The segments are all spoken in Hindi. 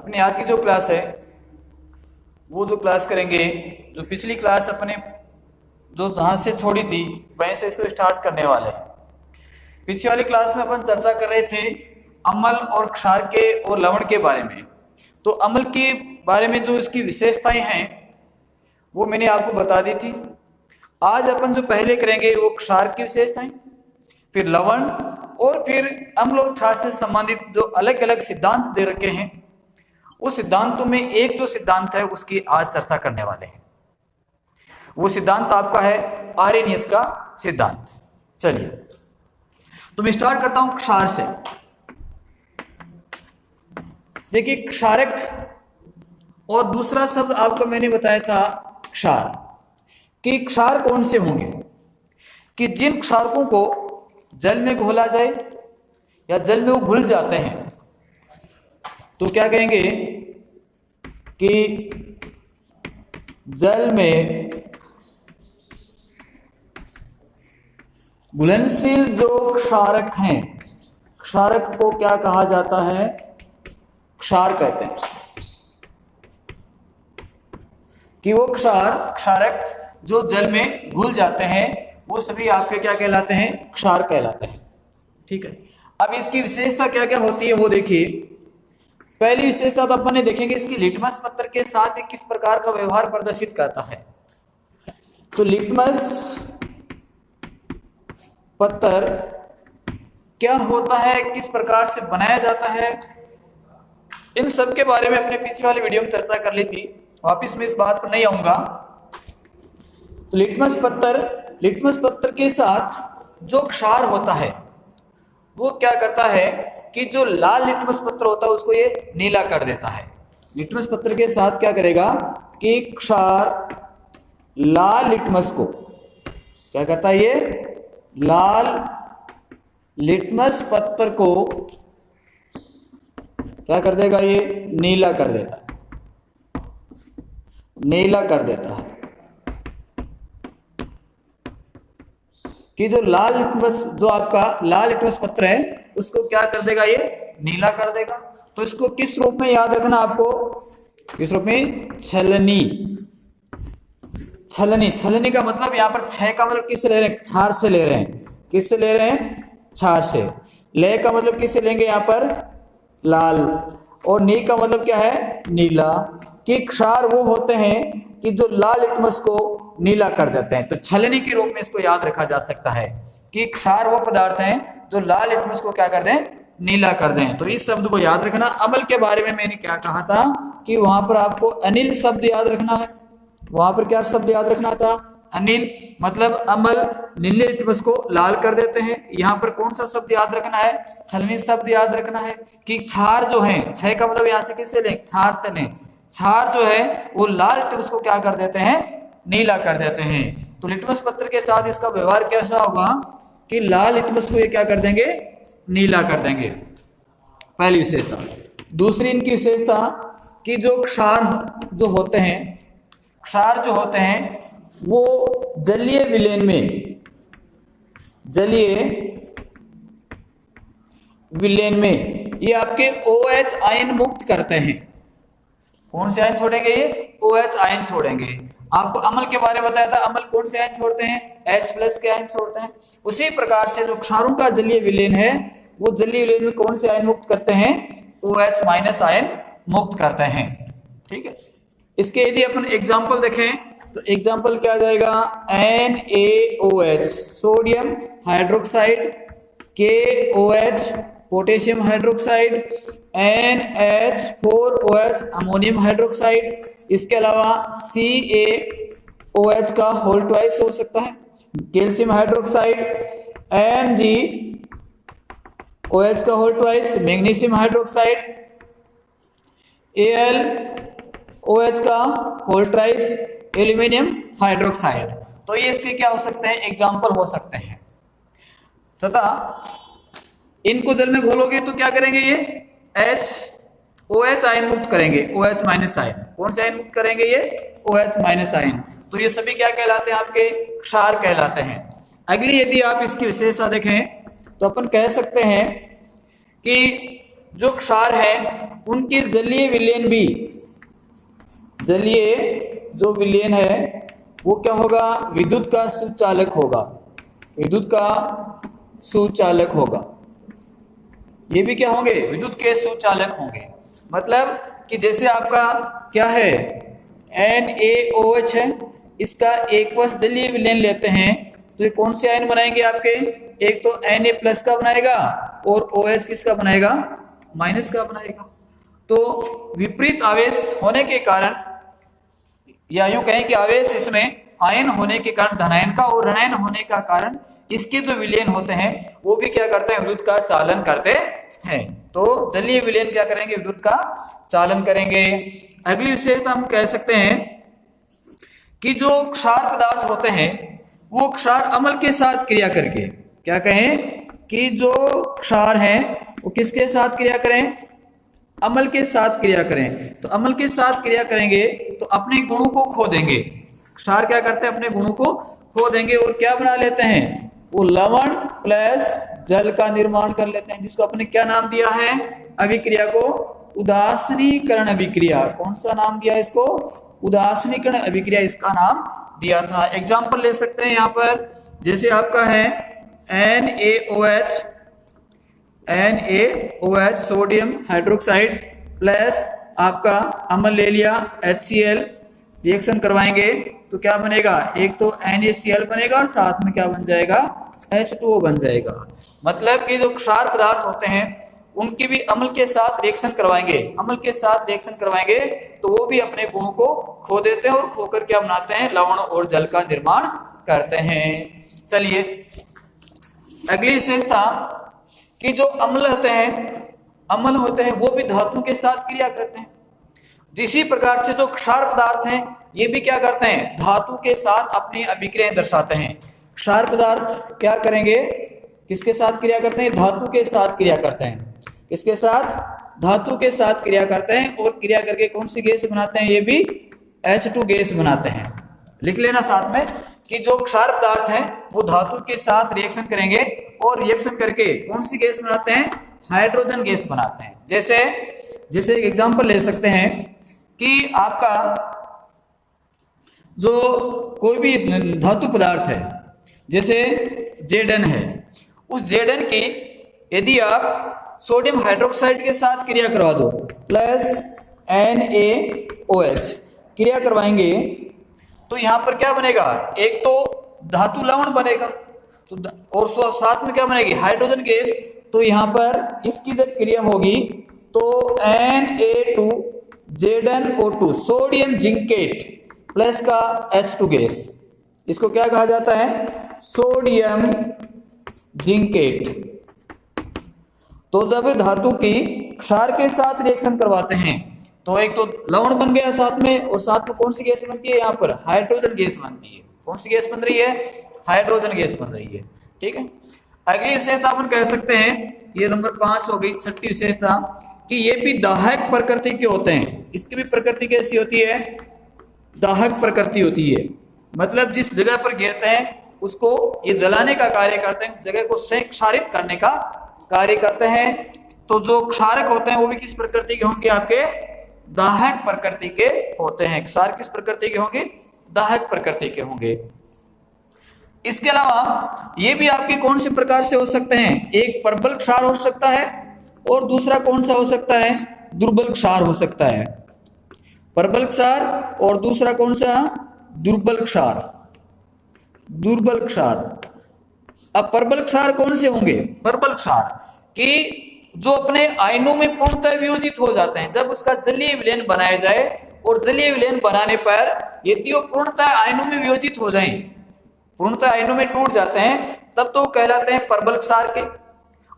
अपनी आज की जो क्लास है वो जो क्लास करेंगे, जो पिछली क्लास अपने जो जहाँ से छोड़ी थी वहीं से इसको स्टार्ट करने वाले हैं। पिछली वाली क्लास में अपन चर्चा कर रहे थे अम्ल और क्षार के और लवण के बारे में। तो अम्ल के बारे में जो इसकी विशेषताएं हैं वो मैंने आपको बता दी थी। आज अपन जो पहले करेंगे वो क्षार की विशेषताएं, फिर लवण और फिर अम्ल और क्षार से संबंधित जो अलग अलग सिद्धांत दे रखे हैं उस सिद्धांतों में एक जो सिद्धांत है उसकी आज चर्चा करने वाले हैं। वो सिद्धांत आपका है आर्हेनियस का सिद्धांत। चलिए तो मैं स्टार्ट करता हूं क्षार से। देखिए क्षारक और दूसरा शब्द आपको मैंने बताया था क्षार, कि क्षार कौन से होंगे कि जिन क्षारकों को जल में घोला जाए या जल में वो घुल जाते हैं तो क्या कहेंगे कि जल में घुलनशील जो क्षारक हैं, क्षारक को क्या कहा जाता है? क्षार कहते हैं। कि वो क्षारक जो जल में घुल जाते हैं वो सभी आपके क्या कहलाते हैं? क्षार कहलाते हैं। ठीक है, अब इसकी विशेषता क्या क्या होती है वो देखिए। पहली विशेषता तो अपन ने देखेंगे इसकी लिटमस पत्थर के साथ ये किस प्रकार का व्यवहार प्रदर्शित करता है। तो लिटमस पत्थर क्या होता है, किस प्रकार से बनाया जाता है, इन सब के बारे में अपने पीछे वाले वीडियो में चर्चा कर ली थी। वापिस मैं इस बात पर नहीं आऊंगा। तो लिटमस पत्थर के साथ जो क्षार होता है वो क्या करता है कि जो लाल लिटमस पत्थर होता है उसको ये नीला कर देता है। लिटमस पत्थर के साथ क्या करेगा कि क्षार लाल लिटमस को क्या करता है, ये लाल लिटमस पत्थर को क्या कर देगा, ये नीला कर देता है, नीला कर देता है। कि जो लाल लिटमस, जो आपका लाल लिटमस पत्र है उसको क्या कर देगा, ये नीला कर देगा। तो इसको किस रूप में याद रखना आपको? किस रूप में? छलनी। छलनी, छलनी का मतलब यहाँ पर छह का मतलब किससे ले रहे हैं? क्षार से ले रहे हैं। किससे ले रहे हैं? क्षार से। ले का मतलब किससे लेंगे यहाँ पर? लाल। और नी का मतलब क्या है? नीला। कि क्षार वो होते हैं कि जो लाल लिटमस को नीला कर देते हैं। तो छलनी के रूप में इसको याद रखा जा सकता है कि क्षार वो पदार्थ हैं जो लाल लिटमस को क्या कर दें? नीला कर दें। तो इस शब्द को याद रखना। अम्ल के बारे में मैंने क्या कहा था कि वहां पर आपको अनिल शब्द याद रखना है। वहां पर क्या शब्द याद रखना था? अनिल। मतलब अम्ल नीले लिटमस को लाल कर देते हैं। यहाँ पर कौन सा शब्द याद रखना है? छलनी शब्द याद रखना है। कि क्षार जो है, छह का मतलब यहाँ से किससे लें? क्षार से लें। क्षार जो है वो लाल लिटमस को क्या कर देते हैं? नीला कर देते हैं। तो लिटमस पत्र के साथ इसका व्यवहार कैसा होगा कि लाल लिटमस को ये क्या कर देंगे? नीला कर देंगे। पहली विशेषता। दूसरी इनकी विशेषता कि जो क्षार जो होते हैं, क्षार जो होते हैं वो जलीय विलयन में, जलीय विलयन में ये आपके OH आयन मुक्त करते हैं। कौन से आयन छोड़ेंगे? ये OH आयन छोड़ेंगे। आपको अम्ल के बारे में बताया था, अम्ल कौन से आयन छोड़ते हैं? H+ के आयन छोड़ते हैं। उसी प्रकार से जो क्षारों का जलीय विलयन है वो जलीय विलयन में कौन से आयन मुक्त करते हैं? OH- आयन मुक्त करते हैं। ठीक है, इसके यदि अपन एग्जाम्पल देखें तो एग्जाम्पल क्या आ जाएगा? NaOH sodium hydroxide, KOH potassium hydroxide, NH4OH ammonium hydroxide. इसके अलावा CaOH का होल ट्वाइस हो सकता है, कैल्शियम हाइड्रोक्साइड, MgOH का whole twice magnesium hydroxide, AlOH का होल ट्वाइस एल्यूमिनियम हाइड्रोक्साइड। तो ये इसके क्या हो सकते हैं? एग्जाम्पल हो सकते हैं। तथा इनको जल में घोलोगे तो क्या करेंगे? ये OH आयन मुक्त करेंगे, OH- आयन। कौन से आयन मुक्त करेंगे? ये OH- आयन। तो ये सभी क्या कहलाते हैं? आपके क्षार कहलाते हैं। अगली यदि आप इसकी विशेषता देखें तो अपन कह सकते हैं कि जो क्षार हैं उनके जलीय विलयन भी, जलीय जो विलयन है वो क्या होगा, विद्युत का सुचालक होगा, विद्युत का सुचालक होगा। ये भी क्या होंगे, विद्युत के सुचालक होंगे। मतलब कि जैसे आपका क्या है NaOH है, इसका एक वश जलीय विलयन लेते हैं तो ये कौन से आयन बनाएंगे आपके, एक तो Na+ का बनाएगा और OH किसका बनाएगा, माइनस का बनाएगा। तो विपरीत आवेश होने के कारण, या यूं कहें कि आवेश इसमें आयन होने के कारण धनायन का और ऋणायन होने का कारण इसके जो विलयन होते हैं वो भी क्या करते हैं, विद्युत का चालन करते हैं। तो जलीय विलयन क्या करेंगे, विद्युत का चालन करेंगे। अगली विशेषता हम कह सकते हैं कि जो क्षार पदार्थ होते हैं वो क्षार अम्ल के साथ क्रिया करके, क्या कहें कि जो क्षार हैं वो किसके साथ क्रिया करें, अम्ल के साथ क्रिया करें। तो अम्ल के साथ क्रिया करेंगे तो अपने गुणों को खो देंगे। क्षार क्या करते हैं, अपने गुणों को खो देंगे और क्या बना लेते हैं, वो लवण प्लस जल का निर्माण कर लेते हैं, जिसको अपने क्या नाम दिया है, अभिक्रिया को उदासीनीकरण अभिक्रिया। कौन सा नाम दिया इसको, उदासीनीकरण अभिक्रिया इसका नाम दिया था। एग्जाम्पल ले सकते हैं यहाँ पर, जैसे आपका है NaOH सोडियम हाइड्रोक्साइड प्लस आपका अम्ल ले लिया HCl, रिएक्शन करवाएंगे तो क्या बनेगा, एक तो NaCl बनेगा और साथ में क्या बन जाएगा, H2O बन जाएगा। मतलब कि जो क्षार पदार्थ होते हैं उनकी भी अम्ल के साथ रिएक्शन करवाएंगे, अम्ल के साथ रिएक्शन करवाएंगे तो वो भी अपने गुणों को खो देते हैं और खोकर क्या बनाते हैं, लवण और जल का निर्माण करते हैं। चलिए अगली विशेषता कि जो अम्ल होते हैं वो भी धातु के साथ क्रिया करते हैं। इसी प्रकार से जो क्षार पदार्थ हैं ये भी क्या करते हैं, धातु के साथ अपनी अभिक्रियाएं दर्शाते हैं। क्षार पदार्थ क्या करेंगे, किसके साथ क्रिया करते हैं, धातु के साथ क्रिया करते हैं। किसके साथ, धातु के साथ क्रिया करते हैं और क्रिया करके कौन सी गैस बनाते हैं, ये भी H2 गैस बनाते हैं। लिख लेना साथ में कि जो क्षार पदार्थ हैं वो धातु के साथ रिएक्शन करेंगे और रिएक्शन करके कौन सी गैस बनाते हैं, हाइड्रोजन गैस बनाते हैं। जैसे एक एग्जांपल ले सकते हैं कि आपका जो कोई भी धातु पदार्थ है, जैसे Zn है, उस Zn की यदि आप सोडियम हाइड्रोक्साइड के साथ क्रिया करवा दो प्लस NaOH क्रिया करवाएंगे तो यहाँ पर क्या बनेगा, एक तो धातु लवण बनेगा तो और साथ में क्या बनेगी, हाइड्रोजन गैस। तो यहाँ पर इसकी जब क्रिया होगी तो Na2ZnO2 सोडियम जिंकेट प्लस का H2 गैस, इसको क्या कहा जाता है, सोडियम जिंकेट। तो जब धातु की क्षार के साथ रिएक्शन करवाते हैं तो एक तो लवण बन गया साथ में, और साथ में कौन सी गैस बनती है, यहाँ पर हाइड्रोजन गैस बनती है। कौन सी गैस बन रही है, हाइड्रोजन गैस बन रही है। ठीक है, अगली विशेषता अपन कह सकते हैं, ये नंबर 5 हो गई। छठी विशेषता कि ये भी दाहक प्रकृति के होते हैं। इसकी भी प्रकृति कैसी होती है, दाहक प्रकृति होती है। मतलब जिस जगह पर गिरते हैं उसको ये जलाने का कार्य करते हैं, जगह को क्षारित करने का कार्य करते हैं। तो जो क्षारक होते हैं वो भी किस प्रकृति के होंगे, आपके दाहक प्रकृति के होते हैं। क्षार किस प्रकृति के होंगे, दाहक प्रकृति के होंगे। इसके अलावा ये भी आपके कौन से प्रकार से हो सकते हैं, एक प्रबल क्षार हो सकता है और दूसरा कौन सा हो सकता है, दुर्बल क्षार हो सकता है। प्रबल क्षार और दूसरा कौन सा, दुर्बल क्षार। दुर्बल क्षार, अब प्रबल क्षार कौन से होंगे, प्रबल क्षार कि जो अपने आयनों में पूर्णतः वियोजित हो जाते हैं। जब उसका जलीय विलयन बनाया जाए और जलीय विलयन बनाने पर यदि वो पूर्णतः आयनों में वियोजित हो जाएं, पूर्णतः आयनों में टूट जाते हैं, तब तो कहलाते हैं प्रबल क्षार के।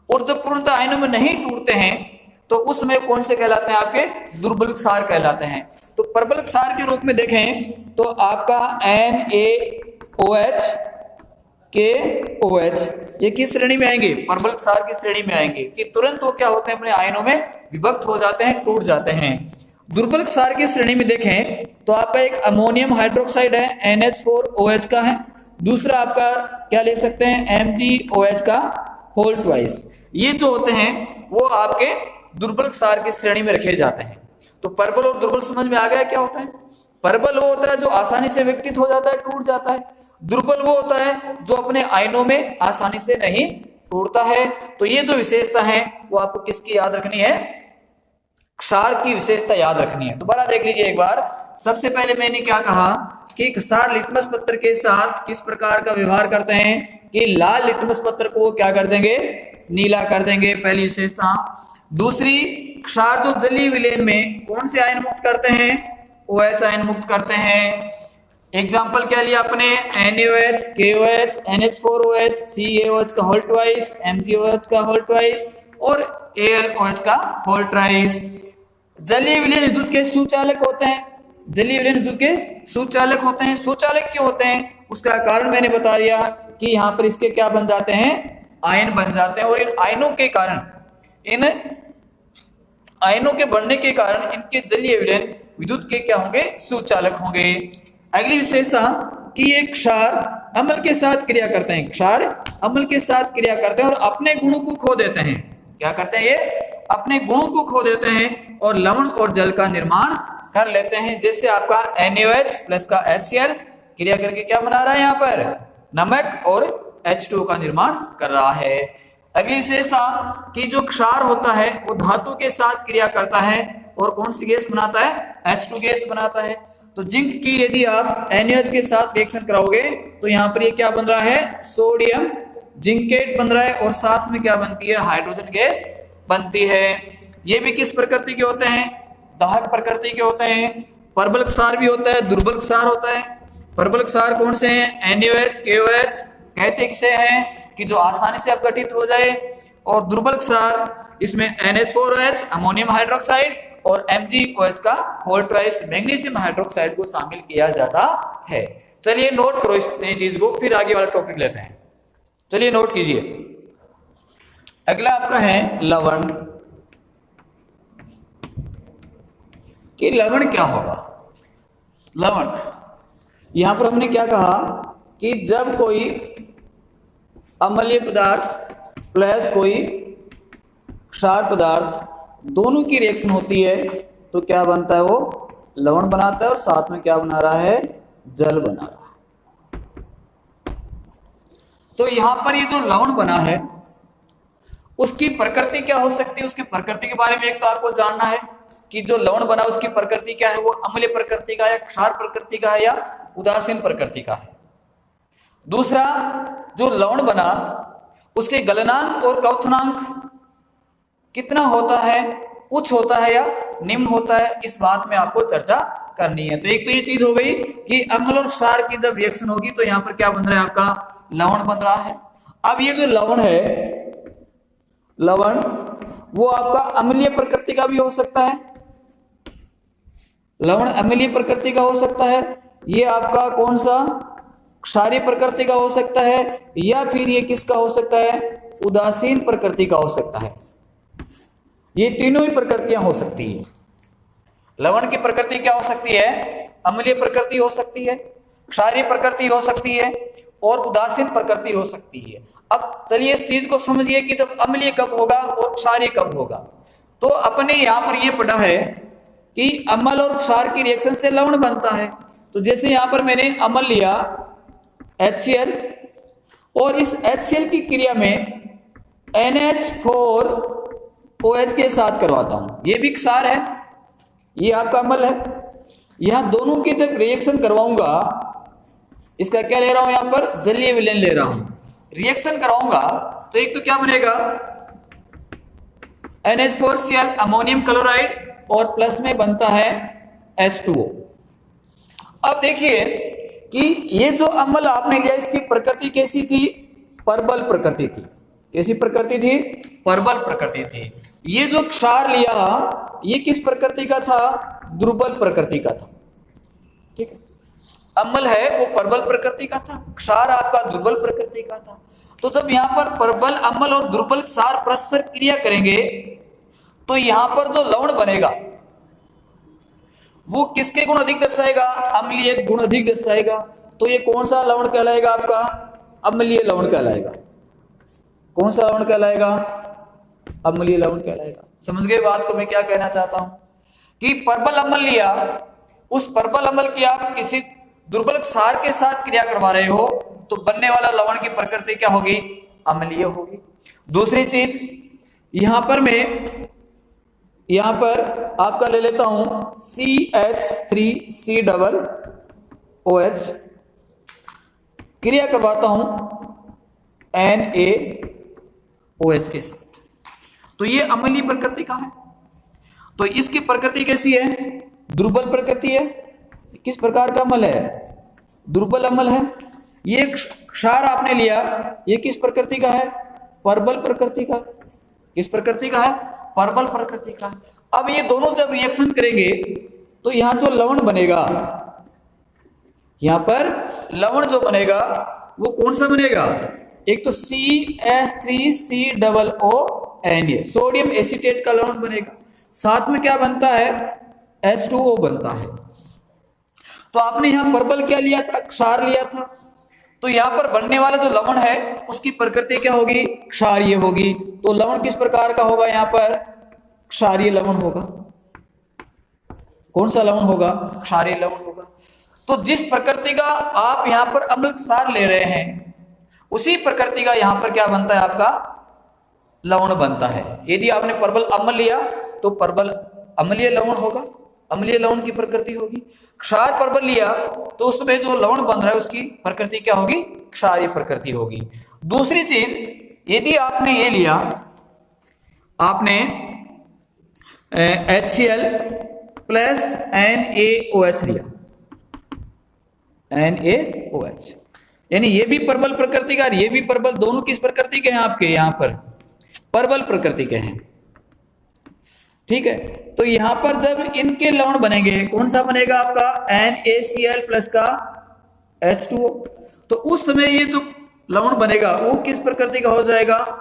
और जब पूर्णतः आयनों में नहीं टूटते हैं तो उसमें कौन से कहलाते हैं, आपके दुर्बल क्षार कहलाते हैं। तो प्रबल क्षार के रूप में देखें तो आपका NaOH KOH ये किस श्रेणी में आएंगे, प्रबल क्षार की श्रेणी में आएंगे कि तुरंत वो क्या होते हैं, अपने आयनों में विभक्त हो जाते हैं, टूट जाते हैं। दुर्बल क्षार की श्रेणी में देखें तो आपका एक अमोनियम हाइड्रोक्साइड है, NH4OH का है। दूसरा आपका क्या ले सकते हैं, MgOH का होल ट्वाइस। ये जो होते हैं वो आपके दुर्बल क्षार की श्रेणी में रखे जाते हैं। तो प्रबल और दुर्बल समझ में आ गया क्या होता है? प्रबल वो होता है जो आसानी से विघटित हो जाता है, टूट जाता है। दुर्बल वो होता है जो अपने आयनों में आसानी से नहीं टूटता है। तो ये जो विशेषता है वो आपको किसकी याद रखनी है? क्षार की विशेषता याद रखनी है। दोबारा देख लीजिए एक बार। सबसे पहले मैंने क्या कहा कि क्षार लिटमस पत्र के साथ किस प्रकार का व्यवहार करते हैं कि लाल लिटमस पत्र को क्या कर देंगे? नीला कर देंगे, पहली विशेषता। दूसरी, क्षार जो जलीय विलयन में कौन से आयन मुक्त करते हैं? OH आयन मुक्त करते हैं। एग्जाम्पल क्या लिया अपने? NaOH, KOH, NH4OH, CaOH का होल ट्वाइस, MgOH का होल ट्वाइस और AlOH का होल ट्राइस। जलीय विलयन विद्युत के सुचालक होते हैं। जलीय विलयन विद्युत के सुचालक होते हैं। सुचालक क्यों होते हैं उसका कारण मैंने बता दिया कि यहाँ पर इसके क्या बन जाते हैं? आयन बन जाते हैं। और इन आयनों के कारण, इन आयनों के बढ़ने के कारण इनके जलीय विलयन विद्युत के क्या होंगे? सुचालक होंगे। अगली विशेषता कि ये क्षार अम्ल के साथ क्रिया करते हैं। क्षार अम्ल के साथ क्रिया करते हैं और अपने गुणों को खो देते हैं। क्या करते हैं? ये अपने गुणों को खो देते हैं और लवण और जल का निर्माण कर लेते हैं। जैसे आपका NaOH प्लस का HCl क्रिया करके क्या बना रहा है? यहाँ पर नमक और H2O का निर्माण कर रहा है। अगली विशेषता कि जो क्षार होता है वो धातु के साथ क्रिया करता है और कौन सी गैस बनाता है? H2 गैस बनाता है। तो जिंक की यदि आप NaOH के साथ रिएक्शन कराओगे तो यहाँ पर ये क्या बन रहा है? सोडियम जिंकेट बन रहा है और साथ में क्या बनती है? हाइड्रोजन गैस बनती है। ये भी किस प्रकृति के होते हैं? दाहक प्रकृति के होते हैं। प्रबल क्षार भी होता है, दुर्बल क्षार होता है। प्रबल क्षार कौन से हैं? NaOH, KOH कहते किसे हैं कि जो आसानी से अपघटित हो जाए। और दुर्बल क्षार इसमें NH4OH अमोनियम हाइड्रोक्साइड और MgOH का होल ट्वाइस मैग्नीशियम हाइड्रोक्साइड को शामिल किया जाता है। चलिए नोट करो इस चीज को, फिर आगे वाला टॉपिक लेते हैं। चलिए नोट कीजिए। अगला आपका है लवण। कि लवण क्या होगा? लवण, यहां पर हमने क्या कहा कि जब कोई अम्लीय पदार्थ प्लस कोई क्षार पदार्थ दोनों की रिएक्शन होती है तो क्या बनता है? वो लवण बनाता है और साथ में क्या बना रहा है? जल बना रहा है। तो यहां पर ये जो लवण बना है उसकी प्रकृति क्या हो सकती है? उसकी प्रकृति के बारे में एक तो आपको जानना है कि जो लवण बना उसकी प्रकृति क्या है? वो अम्लीय प्रकृति का या क्षार प्रकृति का है या उदासीन प्रकृति का है। दूसरा, जो लवण बना उसके गलनांक और क्वथनांक कितना होता है? उच्च होता है या निम्न होता है? इस बात में आपको चर्चा करनी है। तो एक तो ये चीज हो गई कि अम्ल और क्षार की जब रिएक्शन होगी तो यहाँ पर क्या बन रहा है? आपका लवण बन रहा है। अब ये जो लवण है, लवण वो आपका अम्लीय प्रकृति का भी हो सकता है। लवण अम्लीय प्रकृति का हो सकता है। ये आपका कौन सा? क्षारीय प्रकृति का हो सकता है या फिर ये किसका हो सकता है? उदासीन प्रकृति का हो सकता है। ये तीनों ही प्रकृतियां हो सकती है। लवण की प्रकृति क्या हो सकती है? अम्लीय प्रकृति हो सकती है, क्षारीय प्रकृति हो सकती है और उदासीन प्रकृति हो सकती है। अब चलिए इस चीज को समझिए कि जब अम्लीय कब होगा और क्षारीय कब होगा। तो अपने यहाँ पर ये पढ़ा है कि अम्ल और क्षार की रिएक्शन से लवण बनता है। तो जैसे यहाँ पर मैंने अम्ल लिया HCl और इस HCl की क्रिया में NH4OH के साथ करवाता हूं। ये भी क्षार है, ये आपका अम्ल है। यहां दोनों की जब रिएक्शन करवाऊंगा, इसका क्या ले रहा हूं? यहां पर जलीय विलयन ले रहा हूं। रिएक्शन कराऊंगा तो एक तो क्या बनेगा? NH4Cl अमोनियम क्लोराइड और प्लस में बनता है H2O। अब देखिए कि ये जो अम्ल आपने लिया इसकी प्रकृति कैसी थी? प्रबल प्रकृति थी। कैसी प्रकृति थी? प्रबल प्रकृति थी। ये जो क्षार लिया ये किस प्रकृति का था? दुर्बल प्रकृति का था। ठीक है, अम्ल है वो प्रबल प्रकृति का था, क्षार आपका दुर्बल प्रकृति का था। तो जब यहाँ पर प्रबल अम्ल और दुर्बल क्षार परस्पर क्रिया करेंगे तो यहाँ पर जो लवण बनेगा वो किसके गुण अधिक दर्शाएगा? अम्लीय गुण अधिक दर्शाएगा। तो ये कौन सा लवण कहलाएगा? आपका अम्लीय लवण कहलाएगा। कौन सा लवण कहलाएगा? अम्लीय लवण कहलाएगा। समझ गए बात को मैं क्या कहना चाहता हूं? कि परबल अम्ल लिया, उस परबल अम्ल की आप किसी दुर्बल क्षार के साथ क्रिया करवा रहे हो तो बनने वाला लवण की प्रकृति क्या होगी? अम्लीय होगी। दूसरी चीज यहां पर आपका ले लेता हूं CH3COOH, क्रिया करवाता हूं NaOH के साथ, तो ये अम्लीय प्रकृति का है। तो इसकी प्रकृति कैसी है? दुर्बल प्रकृति है। किस प्रकार का अम्ल है? दुर्बल अम्ल है। ये क्षार आपने लिया, ये किस प्रकृति का है? परबल प्रकृति का। किस प्रकृति का है? परबल प्रकृति का। अब ये दोनों जब रिएक्शन करेंगे तो यहां जो लवण बनेगा, यहां पर लवण जो बनेगा वो कौन सा बनेगा? एक तो CH3COONA, सोडियम एसीटेट का लवण बनेगा। साथ में क्या बनता है? H2O बनता है। तो आपने यहां परबल क्या लिया था? क्षार लिया था। तो यहां पर बनने वाला जो लवण है उसकी प्रकृति क्या होगी? क्षारीय होगी। तो लवण किस प्रकार का होगा? यहां पर क्षारीय लवण होगा। कौन सा लवण होगा? क्षारीय लवण होगा। तो जिस प्रकृति का आप यहां पर अम्ल क्षार ले रहे हैं उसी प्रकृति का यहां पर क्या बनता है? आपका लवण बनता है। यदि आपने परबल अम्ल लिया तो परबल अम्लीय लवण होगा, अम्लीय लवण की प्रकृति होगी। क्षार परबल लिया तो उसमें जो लवण बन रहा है उसकी प्रकृति क्या होगी? क्षारीय प्रकृति होगी। दूसरी चीज, यदि आपने ये लिया, आपने HCl प्लस NaOH लिया, NaOH, यानी ये भी परबल प्रकृति का, ये भी परबल, दोनों किस प्रकृति के हैं? आपके यहां पर परबल प्रकृति के हैं। ठीक है, तो यहां पर जब इनके लवण बनेंगे, कौन सा बनेगा आपका? NaCl प्लस का H2O। तो उस समय ये जो लवण बनेगा वो किस प्रकृति का हो जाएगा?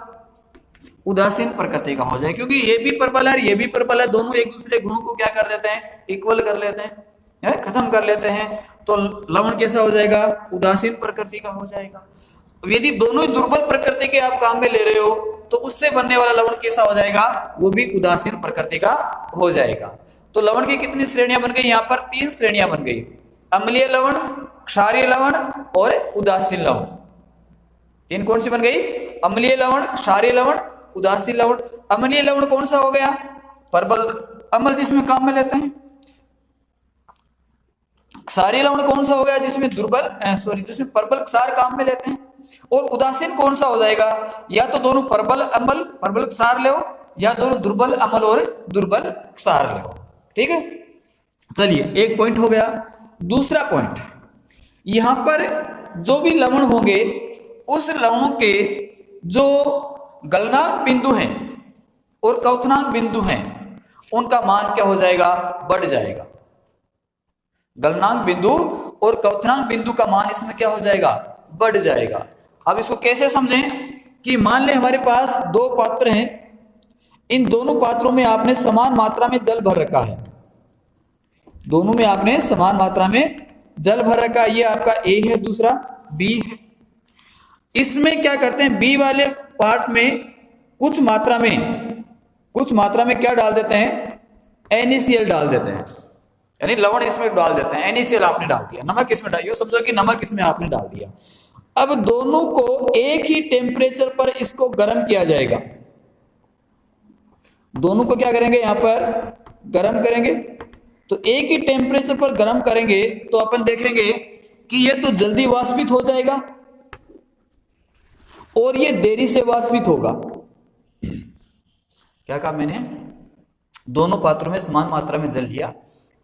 उदासीन प्रकृति का हो जाएगा, क्योंकि ये भी परबल है, ये भी परबल है, दोनों एक दूसरे गुणों को क्या कर देते हैं? इक्वल कर लेते हैं, खत्म कर लेते हैं। तो लवण कैसा हो जाएगा? उदासीन प्रकृति का हो जाएगा। यदि दोनों ही दुर्बल प्रकृति के आप काम में ले रहे हो तो उससे बनने वाला लवण कैसा हो जाएगा? वो भी उदासीन प्रकृति का हो जाएगा। तो लवण की कितनी श्रेणियां बन गई? यहाँ पर 3 श्रेणियां बन गई, अम्लीय लवण, क्षारीय लवण और उदासीन लवण। 3 कौन सी बन गई? अम्लीय लवण, क्षारीय लवण, उदासीन लवण। अम्लीय लवण कौन सा हो गया? परबल अम्ल जिसमें काम में लेते हैं। क्षारीय लवण कौन सा हो गया? जिसमें जिसमें परबल क्षार काम में लेते हैं। और उदासीन कौन सा हो जाएगा? या तो दोनों परबल अम्ल परबल क्षार ले, या दोनों दुर्बल अम्ल और दुर्बल क्षार ले। ठीक है, चलिए एक पॉइंट हो गया। दूसरा पॉइंट, यहां पर जो भी लवण होंगे उस लवणों के जो गलनांक बिंदु हैं और क्वथनांक बिंदु हैं उनका मान क्या हो जाएगा? बढ़ जाएगा। गलनांक बिंदु और क्वथनांक बिंदु का मान इसमें क्या हो जाएगा? बढ़ जाएगा। अब इसको कैसे समझें? कि मान ले हमारे पास 2 पात्र हैं, इन दोनों पात्रों में आपने समान मात्रा में जल भर रखा है, दोनों में आपने समान मात्रा में जल भर रखा है। ये आपका A है, दूसरा B है। इसमें क्या करते हैं? B वाले पार्ट में कुछ मात्रा में क्या डाल देते हैं? NaCl डाल देते हैं, यानी लवण इसमें डाल देते हैं। NaCl आपने डाल दिया, नमक इसमें डाल, समझो कि नमक इसमें आपने डाल दिया। अब दोनों को एक ही टेम्परेचर पर इसको गर्म किया जाएगा। दोनों को क्या करेंगे? यहां पर गर्म करेंगे। तो एक ही टेम्परेचर पर गर्म करेंगे तो अपन देखेंगे कि ये तो जल्दी वाष्पित हो जाएगा और ये देरी से वाष्पित होगा। क्या कहा मैंने? दोनों पात्रों में समान मात्रा में जल लिया,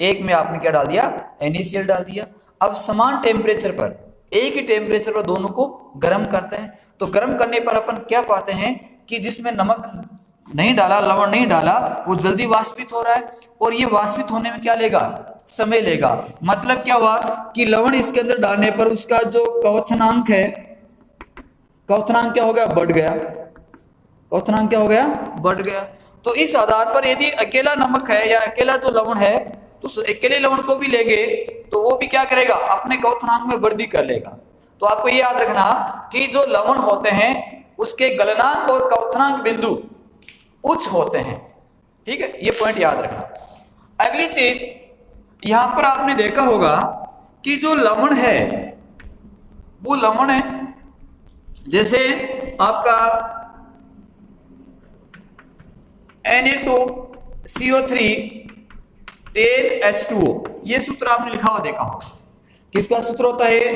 एक में आपने क्या डाल दिया? NaCl डाल दिया। अब समान टेम्परेचर पर, एक ही टेम्परेचर पर दोनों को गर्म करते हैं। तो गर्म करने पर अपन क्या पाते हैं कि जिसमें नमक नहीं डाला, लवण नहीं डाला, वो जल्दी वाष्पित हो रहा है। और ये वाष्पित होने में क्या लेगा? समय लेगा। मतलब क्या हुआ कि लवण इसके अंदर डालने पर उसका जो क्वथनांक है, क्वथनांक क्या हो गया? बढ़ गया। क्वथनांक क्या हो गया? बढ़ गया। तो इस आधार पर यदि अकेला नमक है या अकेला जो लवण है तो अकेले लवण को भी लेंगे तो वो भी क्या करेगा? अपने क्वथनांक में वृद्धि कर लेगा। तो आपको ये याद रखना कि जो लवण होते हैं उसके गलनांक और क्वथनांक बिंदु उच्च होते हैं। ठीक है, ये पॉइंट याद रखना। अगली चीज यहां पर आपने देखा होगा कि जो लवण है वो लवण है, जैसे आपका Na2CO3 10H2O, ये सूत्र आपने लिखा हुआ देखा होगा। किसका सूत्र होता है?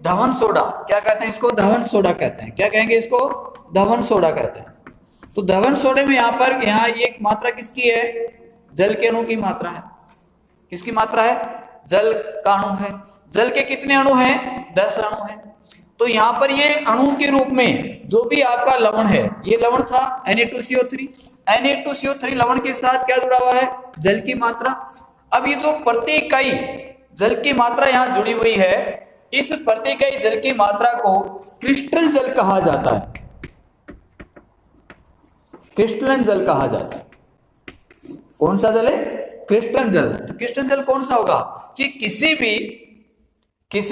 धवन सोडा। क्या कहते हैं इसको? धवन सोडा कहते हैं। क्या कहेंगे इसको? धवन सोडा कहते हैं। तो धवन सोडे में यहाँ ये मात्रा किसकी है? जल के अणु की मात्रा है। किसकी मात्रा है? जल का अणु है। जल के कितने अणु हैं? 10 अणु हैं। तो यहाँ पर ये अणु के रूप में जो भी आपका लवण है, ये लवण था Na2CO3। Na2CO3 लवण के साथ क्या जुड़ा हुआ है? जल की मात्रा। अब ये जो प्रति इकाई जल की मात्रा यहाँ जुड़ी हुई है, इस प्रति इकाई जल की मात्रा को क्रिस्टल जल कहा जाता है। क्रिस्टलन जल कहा जाता है। कौन सा जल है? क्रिस्टलन जल। तो क्रिस्टलन जल कौन सा होगा? कि किसी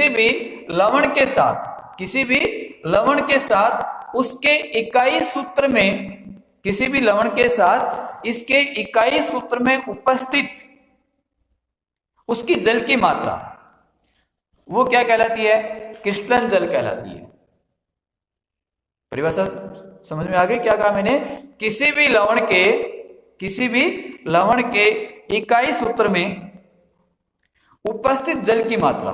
भी लवण के साथ, किसी भी लवण के साथ उसके इकाई सूत्र में, किसी भी लवण के साथ इसके इकाई सूत्र में उपस्थित उसकी जल की मात्रा, वो क्या कहलाती है? क्रिस्टलन जल कहलाती है। परिभाषा समझ में आ गई? क्या कहा मैंने? किसी भी लवण के इकाई सूत्र में उपस्थित जल की मात्रा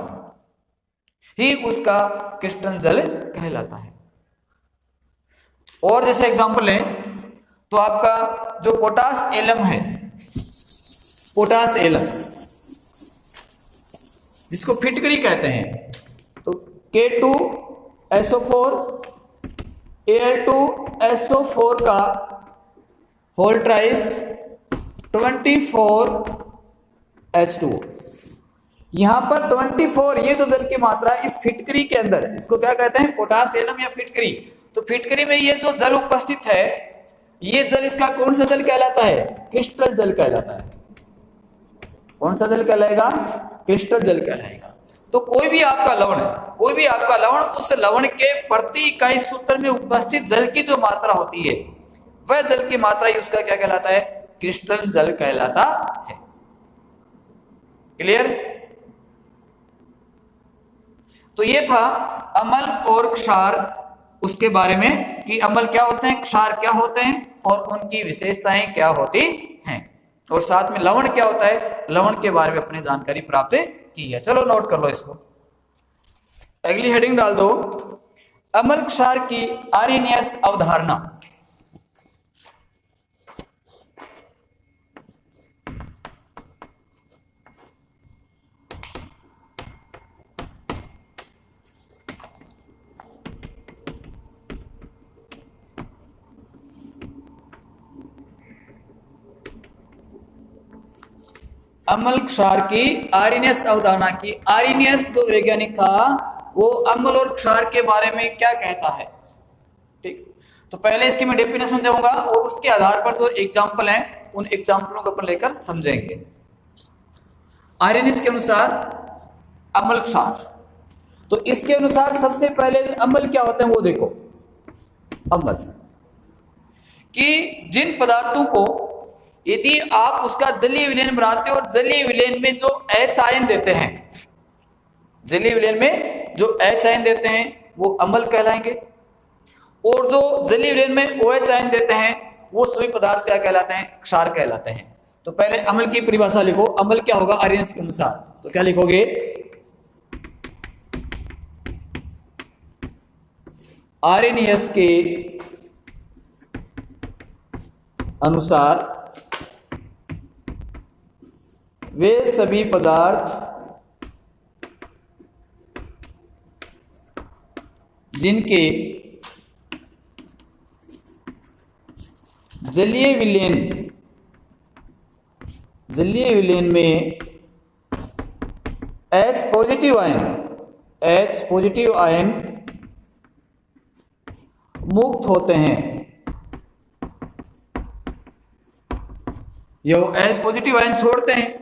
ही उसका क्रिस्टलन जल कहलाता है। और जैसे एग्जांपल लें तो आपका जो पोटास एलम है, पोटास एलम जिसको फिटकरी कहते हैं, तो K2SO4 Al2SO4 का होल ट्राइस 24H2O। यहां पर 24, ये जो जल की मात्रा इस फिटकरी के अंदर, इसको क्या कहते हैं? पोटास एलम या फिटकरी। तो फिटकरी में ये जो जल उपस्थित है, ये जल इसका कौन सा जल कहलाता है? क्रिस्टल जल कहलाता है। कौन सा जल कहलाएगा? क्रिस्टल जल कहलाएगा। तो कोई भी आपका लवण है, कोई भी आपका लवण, उस लवण के प्रति इकाई सूत्र में उपस्थित जल की जो मात्रा होती है, वह जल की मात्रा ही उसका क्या कहलाता है? क्रिस्टल जल कहलाता है। क्लियर? तो ये था अम्ल और क्षार, उसके बारे में कि अम्ल क्या होते हैं, क्षार क्या होते हैं और उनकी विशेषताएं क्या होती हैं, और साथ में लवण क्या होता है, लवण के बारे में अपने जानकारी प्राप्त की है। चलो नोट कर लो इसको। अगली हेडिंग डाल दो, अम्ल क्षार की आर्यनियस अवधारणा। अम्ल क्षार की आर्यनियस अवधारणा की। आर्यनियस जो वैज्ञानिक था वो अम्ल और क्षार के बारे में क्या कहता है? ठीक, तो पहले इसकी मैं डेफिनेशन दूंगा और उसके आधार पर जो एग्जाम्पल हैं उन एग्जाम्पलों को अपन लेकर समझेंगे। आर्यनियस के अनुसार अम्ल क्षार, तो इसके अनुसार सबसे पहले अम्ल क्या होते हैं वो देखो। अम्ल कि जिन पदार्थों को यदि आप उसका जलीय विलयन बनाते हो और जलीय विलयन में जो H आयन देते हैं, जलीय विलयन में जो H आयन देते हैं वो अम्ल कहलाएंगे, और जो जलीय विलयन में OH आयन देते हैं वो सभी पदार्थ क्या कहलाते हैं? क्षार कहलाते हैं। तो पहले अम्ल की परिभाषा लिखो। अम्ल क्या होगा आर्यनियस के अनुसार? तो क्या लिखोगे? आर्यनियस के अनुसार वे सभी पदार्थ जिनके जलीय विलयन में H पॉजिटिव आयन मुक्त होते हैं, ये H पॉजिटिव आयन छोड़ते हैं,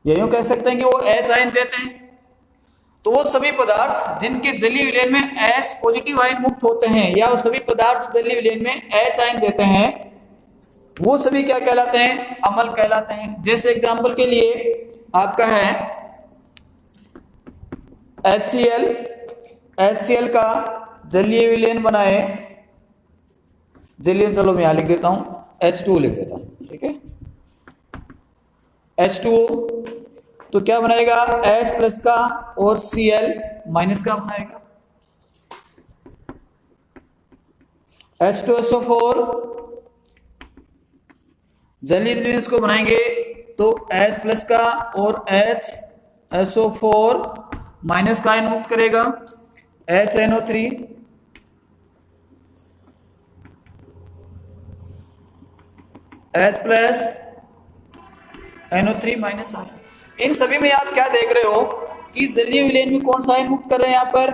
या यूं कह सकते हैं कि वो H आयन देते हैं। तो वो सभी पदार्थ जिनके जलीय विलयन में H पॉजिटिव आयन मुक्त होते हैं, या वो सभी पदार्थ जलीय विलयन में H आयन देते हैं, वो सभी क्या कहलाते हैं, अम्ल कहलाते हैं। जैसे एग्जांपल के लिए आपका है HCl, HCl का जलीय विलयन बनाए, जलीय, चलो मैं यहां लिख देता हूं, H2O लिख देता हूं, ठीक है। H2O तो क्या बनाएगा, H प्लस का और Cl माइनस का बनाएगा। H2SO4 जलीय विलयन इसको बनाएंगे तो H प्लस का और HSO4 माइनस का आयन मुक्त करेगा, HNO3 H plus NO3 minus आयन। इन सभी में आप क्या देख रहे हो कि जलीय विलयन में कौन सा आयन मुक्त कर रहे हैं, यहाँ पर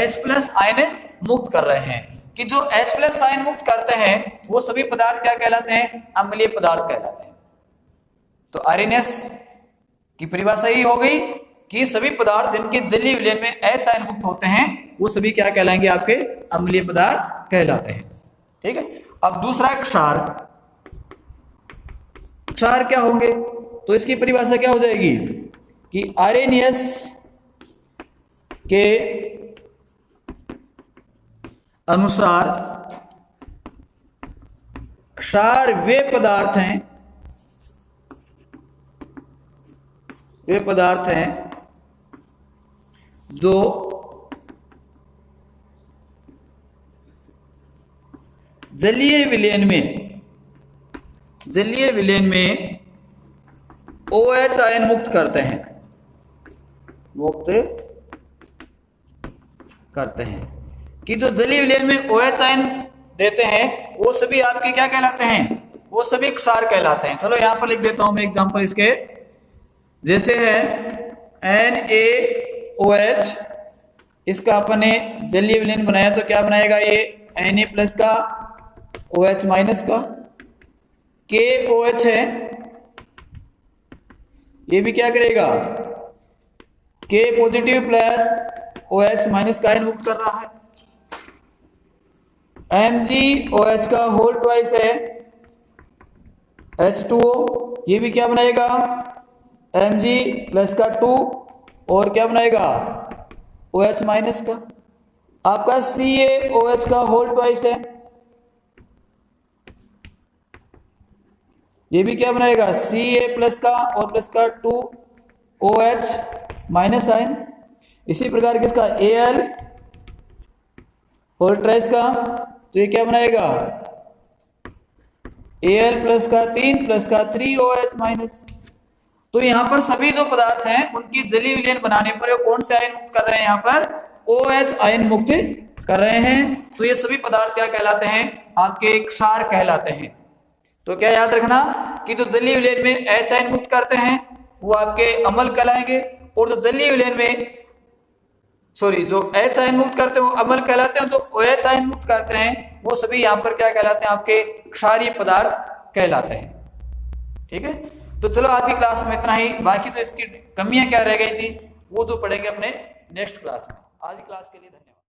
H प्लस आयन मुक्त कर रहे हैं। कि जो H प्लस आयन मुक्त करते हैं वो सभी पदार्थ क्या कहलाते हैं, अम्लीय पदार्थ कहलाते हैं। तो आरएनएस की परिभाषा यही हो गई कि सभी पदार्थ जिनके जलीय विलयन में H आयन मुक्त होते हैं वो सभी क्या कहलाएंगे, आपके अम्लीय पदार्थ कहलाते हैं, ठीक है। अब दूसरा क्षार, क्षार क्या होंगे, तो इसकी परिभाषा क्या हो जाएगी कि आरएनएस के अनुसार क्षार वे पदार्थ हैं, वे पदार्थ हैं जो जलीय विलयन में, जलीय विलयन में OH आयन मुक्त करते हैं, मुक्त करते हैं। कि जो जलीय विलयन में OH आयन देते हैं वो सभी आपके क्या कहलाते हैं, वो सभी क्षार कहलाते हैं। चलो यहां पर लिख देता हूं मैं एग्जांपल इसके, जैसे है NaOH, इसका अपने जलीय विलयन बनाया तो क्या बनाएगा, ये Na प्लस का OH माइनस का। KOH है, ये भी क्या करेगा, K positive plus OH minus का आयन मुक्त कर रहा है। MgOH का होल ट्वाइस है H2O, ये भी क्या बनाएगा, Mg प्लस का 2 और क्या बनाएगा, OH माइनस का। आपका CaOH का होल ट्वाइस है, ये भी क्या बनाएगा, Ca प्लस का और प्लस का 2 OH माइनस आयन। इसी प्रकार किसका Al होल ट्राइस का, तो ये क्या बनाएगा, Al प्लस का 3 प्लस का 3 OH माइनस। तो यहाँ पर सभी जो पदार्थ हैं उनकी जलीय विलयन बनाने पर ये कौन से आयन मुक्त कर रहे हैं, यहाँ पर OH आयन मुक्त कर रहे हैं। तो ये सभी पदार्थ क्या कहलाते हैं, आपके क्षार कहलाते हैं। तो क्या याद रखना कि जो जलीय विलयन में H आयन मुक्त करते हैं वो आपके अम्ल कहलाएंगे, और जो जलीय विलयन में जो H आयन मुक्त करते हैं वो अम्ल कहलाते हैं, जो OH आयन मुक्त करते हैं वो सभी यहाँ पर क्या कहलाते हैं, आपके क्षारीय पदार्थ कहलाते हैं, ठीक है। तो चलो आज की क्लास में इतना ही, बाकी तो इसकी कमियां क्या रह गई थी वो तो पढ़ेंगे अपने नेक्स्ट क्लास में। आज की क्लास के लिए